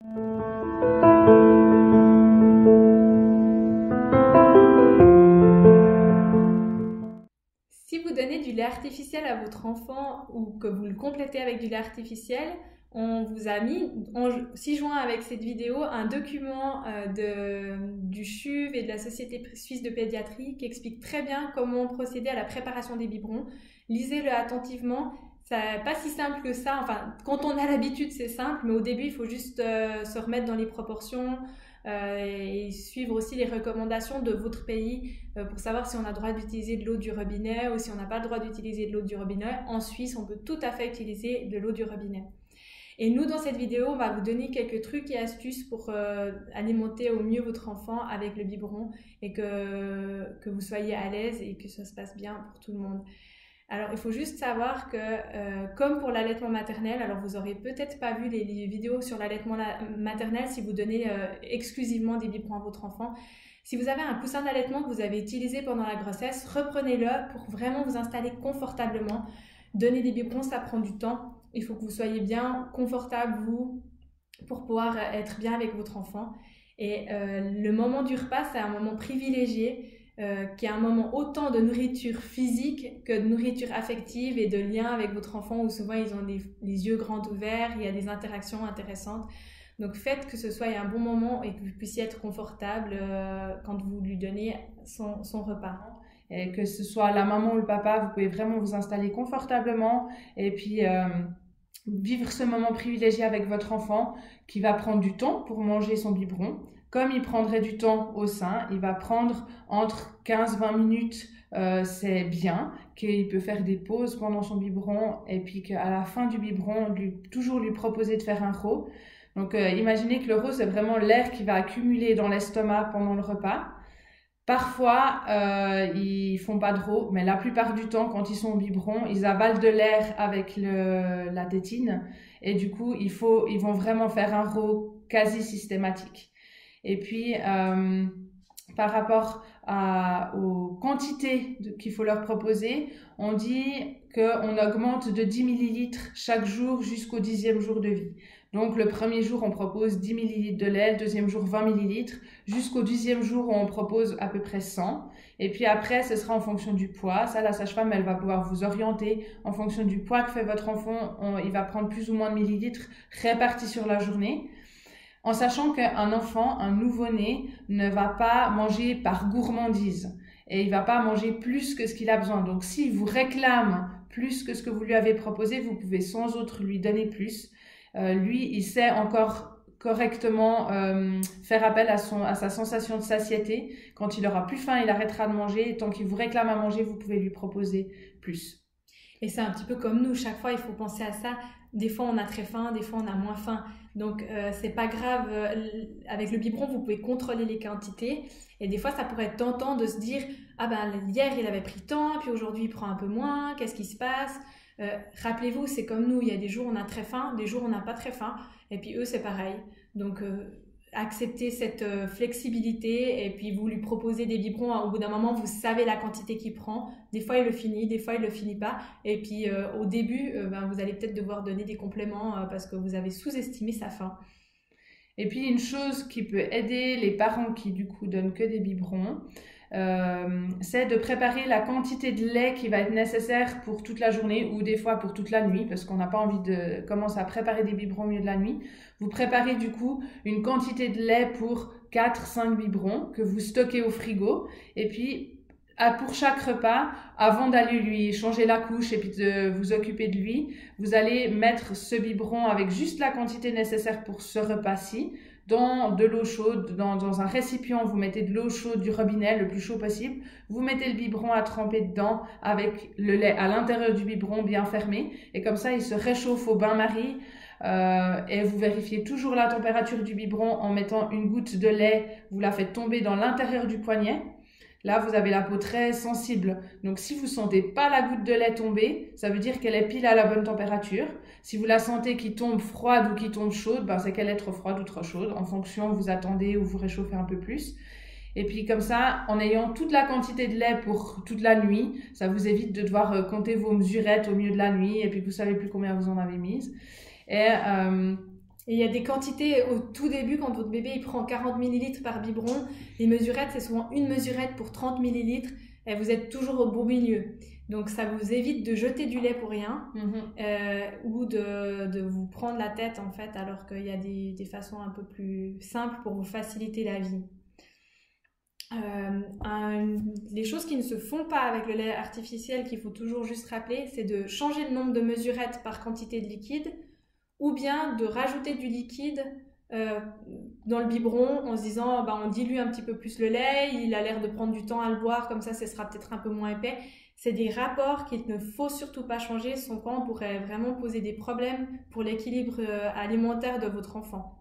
Si vous donnez du lait artificiel à votre enfant ou que vous le complétez avec du lait artificiel, on vous a mis, en 6 juin avec cette vidéo, un document du CHUV et de la Société suisse de pédiatrie qui explique très bien comment procéder à la préparation des biberons. Lisez-le attentivement. C'est pas si simple que ça. Enfin, quand on a l'habitude, c'est simple, mais au début, il faut juste se remettre dans les proportions et suivre aussi les recommandations de votre pays pour savoir si on a le droit d'utiliser de l'eau du robinet ou si on n'a pas le droit d'utiliser de l'eau du robinet. En Suisse, on peut tout à fait utiliser de l'eau du robinet. Et nous, dans cette vidéo, on va vous donner quelques trucs et astuces pour alimenter au mieux votre enfant avec le biberon et que vous soyez à l'aise et que ça se passe bien pour tout le monde. Alors, il faut juste savoir que, comme pour l'allaitement maternel, alors vous aurez peut-être pas vu les vidéos sur l'allaitement maternel si vous donnez exclusivement des biberons à votre enfant. Si vous avez un coussin d'allaitement que vous avez utilisé pendant la grossesse, reprenez-le pour vraiment vous installer confortablement. Donner des biberons, ça prend du temps. Il faut que vous soyez bien confortable, vous, pour pouvoir être bien avec votre enfant. Et le moment du repas, c'est un moment privilégié, qui est un moment autant de nourriture physique que de nourriture affective et de lien avec votre enfant, où souvent ils ont les yeux grands ouverts, il y a des interactions intéressantes. Donc faites que ce soit un bon moment et que vous puissiez être confortable quand vous lui donnez son repas. Et que ce soit la maman ou le papa, vous pouvez vraiment vous installer confortablement et puis vivre ce moment privilégié avec votre enfant qui va prendre du temps pour manger son biberon. Comme il prendrait du temps au sein, il va prendre entre 15-20 minutes, c'est bien, qu'il peut faire des pauses pendant son biberon et puis qu'à la fin du biberon, toujours lui proposer de faire un row. Donc imaginez que le row, c'est vraiment l'air qui va accumuler dans l'estomac pendant le repas. Parfois, ils font pas de row, mais la plupart du temps, quand ils sont au biberon, ils avalent de l'air avec la tétine et du coup, ils vont vraiment faire un row quasi systématique. Et puis, par rapport aux quantités qu'il faut leur proposer, on dit qu'on augmente de 10 millilitres chaque jour jusqu'au 10e jour de vie. Donc, le premier jour, on propose 10 millilitres de lait, le deuxième jour, 20 millilitres. Jusqu'au 10e jour, on propose à peu près 100. Et puis après, ce sera en fonction du poids. Ça, la sage-femme, elle va pouvoir vous orienter en fonction du poids que fait votre enfant. Il va prendre plus ou moins de millilitres répartis sur la journée. En sachant qu'un enfant, un nouveau-né, ne va pas manger par gourmandise. Et il va pas manger plus que ce qu'il a besoin. Donc, s'il vous réclame plus que ce que vous lui avez proposé, vous pouvez sans autre lui donner plus. Lui, il sait encore correctement faire appel à sa sensation de satiété. Quand il aura plus faim, il arrêtera de manger. Et tant qu'il vous réclame à manger, vous pouvez lui proposer plus. Et c'est un petit peu comme nous, chaque fois il faut penser à ça. Des fois on a très faim, des fois on a moins faim. Donc c'est pas grave, avec le biberon vous pouvez contrôler les quantités. Et des fois ça pourrait être tentant de se dire « Ah ben hier il avait pris tant, puis aujourd'hui il prend un peu moins, qu'est-ce qui se passe ?» Rappelez-vous, c'est comme nous, il y a des jours où on a très faim, des jours où on n'a pas très faim. Et puis eux c'est pareil. Donc accepter cette flexibilité et puis vous lui proposez des biberons, au bout d'un moment vous savez la quantité qu'il prend, des fois il le finit, des fois il le finit pas et puis au début vous allez peut-être devoir donner des compléments parce que vous avez sous-estimé sa faim. Et puis une chose qui peut aider les parents qui du coup donnent que des biberons, c'est de préparer la quantité de lait qui va être nécessaire pour toute la journée ou des fois pour toute la nuit parce qu'on n'a pas envie de commencer à préparer des biberons au milieu de la nuit. Vous préparez du coup une quantité de lait pour 4-5 biberons que vous stockez au frigo et puis pour chaque repas, avant d'aller lui changer la couche et puis de vous occuper de lui, vous allez mettre ce biberon avec juste la quantité nécessaire pour ce repas-ci dans de l'eau chaude, dans un récipient, vous mettez de l'eau chaude du robinet, le plus chaud possible. Vous mettez le biberon à tremper dedans avec le lait à l'intérieur du biberon bien fermé. Et comme ça, il se réchauffe au bain-marie. Et vous vérifiez toujours la température du biberon en mettant une goutte de lait. Vous la faites tomber dans l'intérieur du poignet. Là, vous avez la peau très sensible. Donc, si vous sentez pas la goutte de lait tomber, ça veut dire qu'elle est pile à la bonne température. Si vous la sentez qui tombe froide ou qui tombe chaude, c'est qu'elle est trop froide ou trop chaude. En fonction, vous attendez ou vous réchauffez un peu plus. Et puis, comme ça, en ayant toute la quantité de lait pour toute la nuit, ça vous évite de devoir compter vos mesurettes au milieu de la nuit et puis vous savez plus combien vous en avez mises. Et Et il y a des quantités au tout début, quand votre bébé il prend 40 millilitres par biberon, les mesurettes, c'est souvent une mesurette pour 30 millilitres, et vous êtes toujours au beau milieu. Donc ça vous évite de jeter du lait pour rien, ou de vous prendre la tête en fait, alors qu'il y a des façons un peu plus simples pour vous faciliter la vie. Les choses qui ne se font pas avec le lait artificiel, qu'il faut toujours juste rappeler, c'est de changer le nombre de mesurettes par quantité de liquide, ou bien de rajouter du liquide dans le biberon en se disant on dilue un petit peu plus le lait, il a l'air de prendre du temps à le boire, comme ça ce sera peut-être un peu moins épais. C'est des rapports qu'il ne faut surtout pas changer, sans quoi on pourrait vraiment poser des problèmes pour l'équilibre alimentaire de votre enfant.